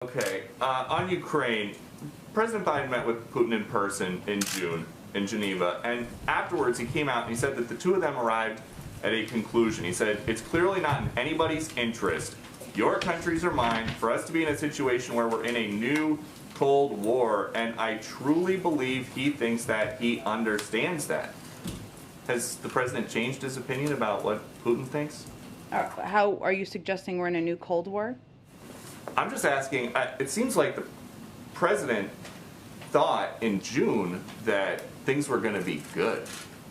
Okay, on Ukraine, President Biden met with Putin in person in June in Geneva, and afterwards he came out and he said that the two of them arrived at a conclusion. He said, it's clearly not in anybody's interest, your countries or mine, for us to be in a situation where we're in a new Cold War, and I truly believe he thinks that, he understands that. Has the president changed his opinion about what Putin thinks? How are you suggesting we're in a new Cold War? I'm just asking, it seems like the president thought in June that things were going to be good.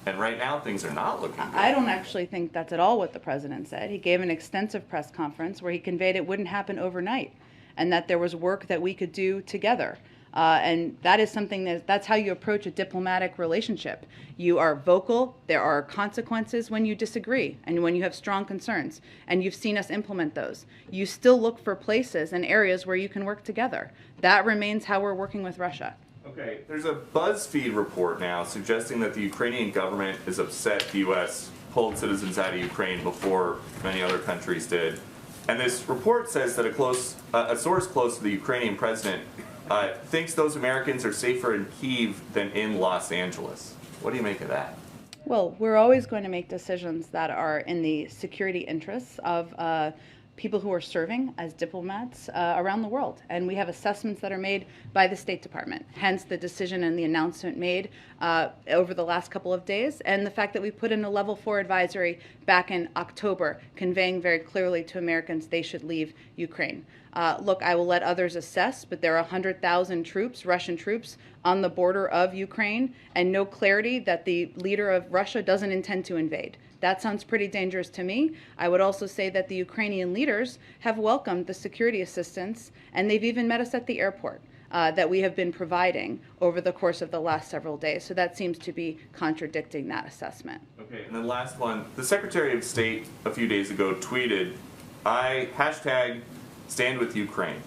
And right now things are not looking good. I don't actually think that's at all what the president said. He gave an extensive press conference where he conveyed it wouldn't happen overnight and that there was work that we could do together. And that is something that's how you approach a diplomatic relationship. You are vocal, there are consequences when you disagree and when you have strong concerns, and you've seen us implement those. You still look for places and areas where you can work together. That remains how we're working with Russia. Okay, there's a BuzzFeed report now suggesting that the Ukrainian government is upset the U.S. pulled citizens out of Ukraine before many other countries did. And this report says that a source close to the Ukrainian president thinks those Americans are safer in Kyiv than in Los Angeles. What do you make of that? Well, we're always going to make decisions that are in the security interests of people who are serving as diplomats around the world. And we have assessments that are made by the State Department, hence the decision and the announcement made over the last couple of days, and the fact that we put in a level 4 advisory back in October, conveying very clearly to Americans they should leave Ukraine. Look, I will let others assess, but there are 100,000 troops, Russian troops, on the border of Ukraine, and no clarity that the leader of Russia doesn't intend to invade. That sounds pretty dangerous to me. I would also say that the Ukrainian leaders have welcomed the security assistance, and they've even met us at the airport that we have been providing over the course of the last several days. So that seems to be contradicting that assessment. Okay, and then last one. The Secretary of State a few days ago tweeted, hashtag stand with Ukraine.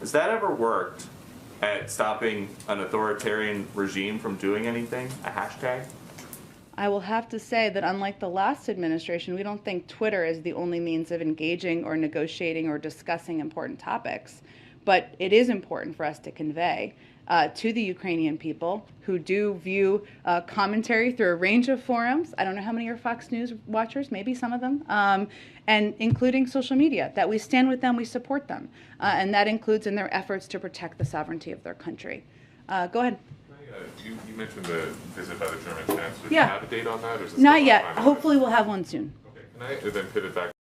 Has that ever worked at stopping an authoritarian regime from doing anything, a hashtag? I will have to say that unlike the last administration, we don't think Twitter is the only means of engaging or negotiating or discussing important topics. But it is important for us to convey to the Ukrainian people who do view commentary through a range of forums. I don't know how many are Fox News watchers, maybe some of them, and including social media, that we stand with them, we support them. And that includes in their efforts to protect the sovereignty of their country. Go ahead. You mentioned the visit by the German chancellor. Yeah. Do you have a date on that? Or is this Not yet. Hopefully we'll have one soon. Okay. Can I then pivot back